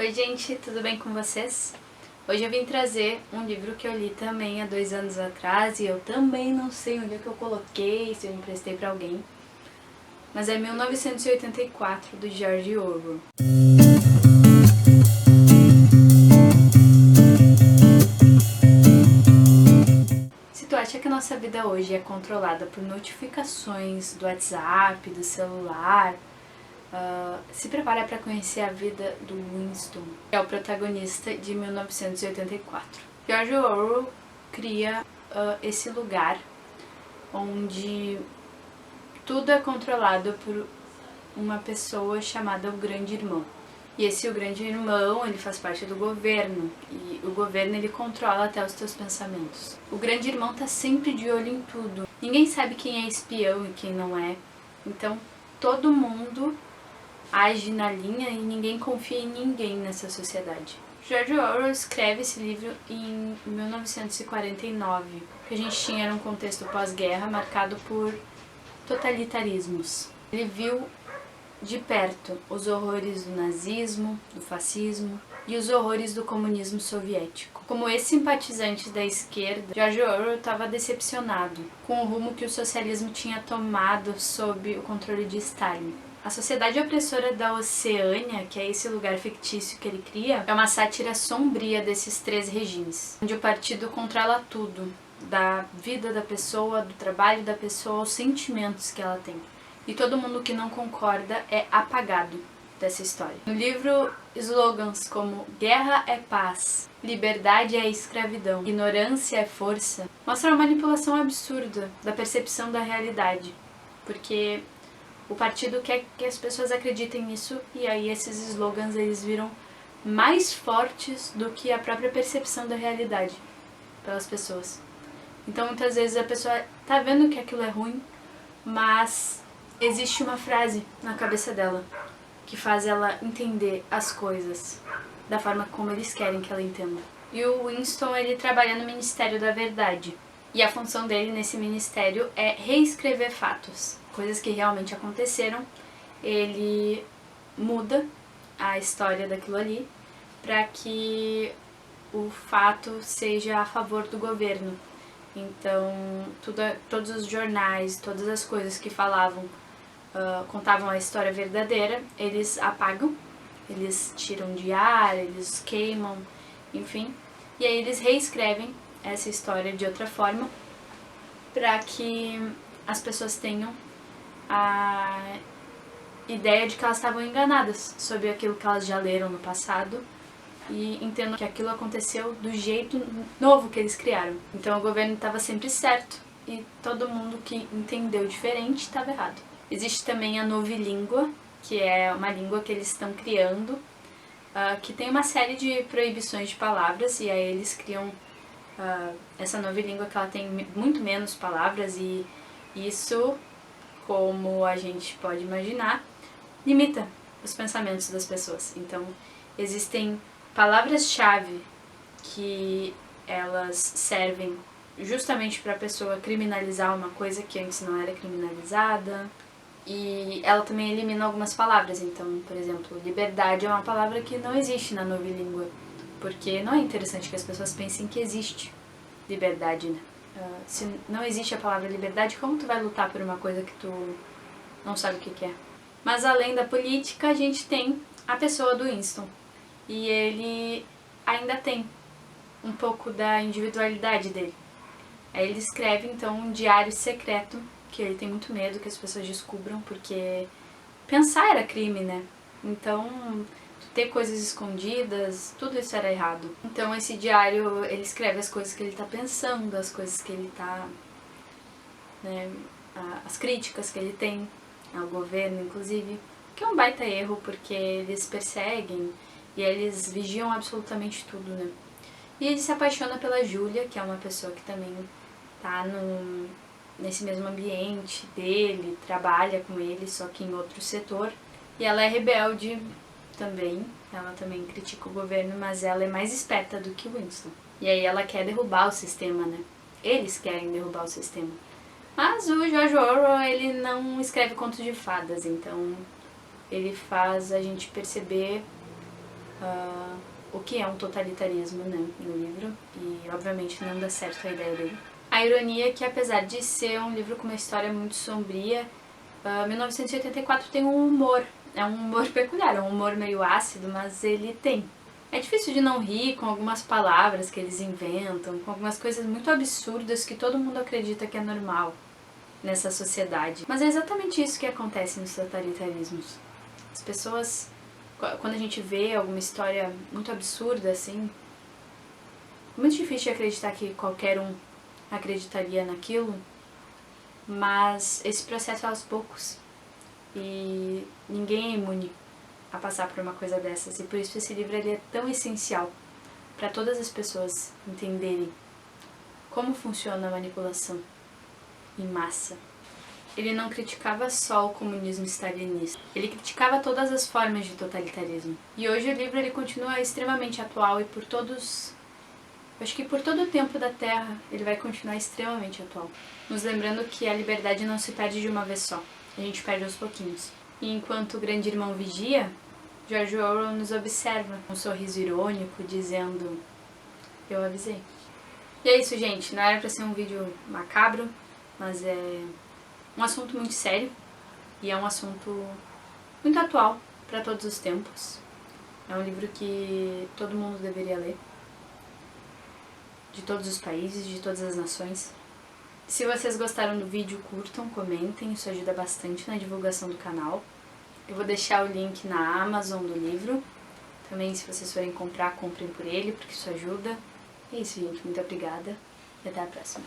Oi gente, tudo bem com vocês? Hoje eu vim trazer um livro que eu li também há 2 anos atrás e eu também não sei onde é que eu coloquei, se eu emprestei pra alguém. Mas é 1984, do George Orwell. Se tu acha que a nossa vida hoje é controlada por notificações do WhatsApp, do celular, se prepara para conhecer a vida do Winston, que é o protagonista de 1984. George Orwell cria esse lugar onde tudo é controlado por uma pessoa chamada o Grande Irmão. E esse o Grande Irmão, ele faz parte do governo, e o governo ele controla até os teus pensamentos. O Grande Irmão tá sempre de olho em tudo. Ninguém sabe quem é espião e quem não é. Então, todo mundo age na linha e ninguém confia em ninguém nessa sociedade. George Orwell escreve esse livro em 1949, que a gente tinha um contexto pós-guerra marcado por totalitarismos. Ele viu de perto os horrores do nazismo, do fascismo e os horrores do comunismo soviético. Como ex-simpatizante da esquerda, George Orwell estava decepcionado com o rumo que o socialismo tinha tomado sob o controle de Stalin. A Sociedade Opressora da Oceânia, que é esse lugar fictício que ele cria, é uma sátira sombria desses 3 regimes, onde o partido controla tudo, da vida da pessoa, do trabalho da pessoa, os sentimentos que ela tem. E todo mundo que não concorda é apagado dessa história. No livro, slogans como guerra é paz, liberdade é escravidão, ignorância é força, mostram a manipulação absurda da percepção da realidade, porque o partido quer que as pessoas acreditem nisso e aí esses slogans eles viram mais fortes do que a própria percepção da realidade pelas pessoas. Então muitas vezes a pessoa tá vendo que aquilo é ruim, mas existe uma frase na cabeça dela que faz ela entender as coisas da forma como eles querem que ela entenda. E o Winston, ele trabalha no Ministério da Verdade. E a função dele nesse ministério é reescrever fatos, coisas que realmente aconteceram. Ele muda a história daquilo ali para que o fato seja a favor do governo. Então, todos os jornais, todas as coisas que falavam, contavam a história verdadeira, eles apagam, eles tiram de ar, eles queimam, enfim. E aí eles reescrevem essa história de outra forma para que as pessoas tenham a ideia de que elas estavam enganadas sobre aquilo que elas já leram no passado e entendam que aquilo aconteceu do jeito novo que eles criaram. Então o governo estava sempre certo e todo mundo que entendeu diferente estava errado. Existe também a novilíngua, que é uma língua que eles estão criando, que tem uma série de proibições de palavras, e aí eles criam essa novilíngua que ela tem muito menos palavras, e isso, como a gente pode imaginar, limita os pensamentos das pessoas. Então existem palavras-chave que elas servem justamente para a pessoa criminalizar uma coisa que antes não era criminalizada. E ela também elimina algumas palavras. Então, por exemplo, liberdade é uma palavra que não existe na novilíngua, porque não é interessante que as pessoas pensem que existe liberdade, né? Se não existe a palavra liberdade, como tu vai lutar por uma coisa que tu não sabe o que é? Mas além da política, a gente tem a pessoa do Winston. E ele ainda tem um pouco da individualidade dele. Aí ele escreve, então, um diário secreto, que ele tem muito medo que as pessoas descubram, porque pensar era crime, né? Então, ter coisas escondidas, tudo isso era errado. Então, esse diário, ele escreve as coisas que ele tá pensando, as coisas que ele tá... né, as críticas que ele tem ao governo, inclusive, que é um baita erro, porque eles perseguem e eles vigiam absolutamente tudo, né? E ele se apaixona pela Julia, que é uma pessoa que também tá nesse mesmo ambiente dele, trabalha com ele, só que em outro setor. E ela é rebelde também, ela também critica o governo, mas ela é mais esperta do que o Winston. E aí ela quer derrubar o sistema, né? Eles querem derrubar o sistema. Mas o George Orwell, ele não escreve contos de fadas, então ele faz a gente perceber o que é um totalitarismo, né, no livro, e obviamente não dá certo a ideia dele. A ironia é que, apesar de ser um livro com uma história muito sombria, 1984 tem um humor, é um humor peculiar, é um humor meio ácido, mas ele tem. É difícil de não rir com algumas palavras que eles inventam, com algumas coisas muito absurdas que todo mundo acredita que é normal nessa sociedade. Mas é exatamente isso que acontece nos totalitarismos. As pessoas, quando a gente vê alguma história muito absurda assim, é muito difícil de acreditar que qualquer um acreditaria naquilo, mas esse processo é aos poucos e ninguém é imune a passar por uma coisa dessas, e por isso esse livro ele é tão essencial para todas as pessoas entenderem como funciona a manipulação em massa. Ele não criticava só o comunismo stalinista, ele criticava todas as formas de totalitarismo. E hoje o livro ele continua extremamente atual e acho que por todo o tempo da Terra ele vai continuar extremamente atual. Nos lembrando que a liberdade não se perde de uma vez só, a gente perde aos pouquinhos. E enquanto o grande irmão vigia, George Orwell nos observa, com um sorriso irônico, dizendo: eu avisei. E é isso, gente. Não era pra ser um vídeo macabro, mas é um assunto muito sério e é um assunto muito atual para todos os tempos. É um livro que todo mundo deveria ler, de todos os países, de todas as nações. Se vocês gostaram do vídeo, curtam, comentem, isso ajuda bastante na divulgação do canal. Eu vou deixar o link na Amazon do livro. Também, se vocês forem comprar, comprem por ele, porque isso ajuda. É isso, gente. Muito obrigada e até a próxima.